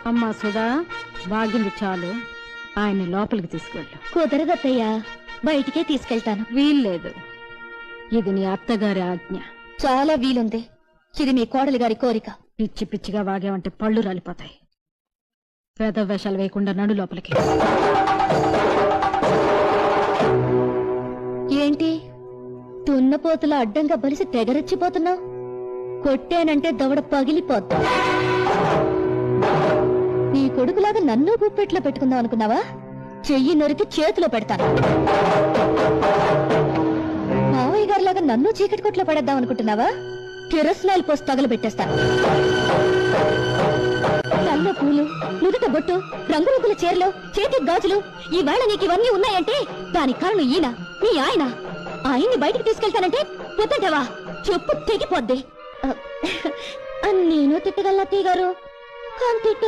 అమ్మా సుధా, బాగింది చాలు. ఆయన్ని లోపలికి తీసుకెళ్ళు. కుదరదత్తయ్యా, బయటికే తీసుకెళ్తాను. వీల్లేదు, ఇది నీ అత్తగారి ఆజ్ఞ. చాలా వీలుంది. ఇది మీ కోడలి గారి కోరిక. పిచ్చి పిచ్చిగా వాగావంటే పళ్ళు రాలిపోతాయి. పేద వేషాలు వేయకుండా నడు లోపలికి. ఏంటి తున్నపోతుల అడ్డంగా బలిసి తెగరెచ్చిపోతున్నావు? కొట్టానంటే దవడ పగిలిపోద్దా? నీ కొడుకులాగా నన్ను గుప్పెట్లో పెట్టుకుందాం అనుకున్నావా? చెయ్యి నరికి చేతిలో పెడతాను. మావయ్య గారిలాగా నన్ను చీకటి కొట్లో పడేద్దాం అనుకుంటున్నావా? కిరసనాయిల్ పోసి తగలబెట్టేస్తాను. కళ్ళ పూలు, నుదుట బొట్టు, రంగురంగుల చీరలు, చేతి గాజులు, ఈవేళ నీకు ఇవన్నీ ఉన్నాయంటే దానికి కారణం ఈయన, మీ ఆయన. ఆయన్ని బయటికి తీసుకెళ్తానంటే పొద్దుంటావా? చెప్పు తెగిపోద్ది. నేను తిట్టగలనా అత్తయ్య గారు? కానీ తిట్టను.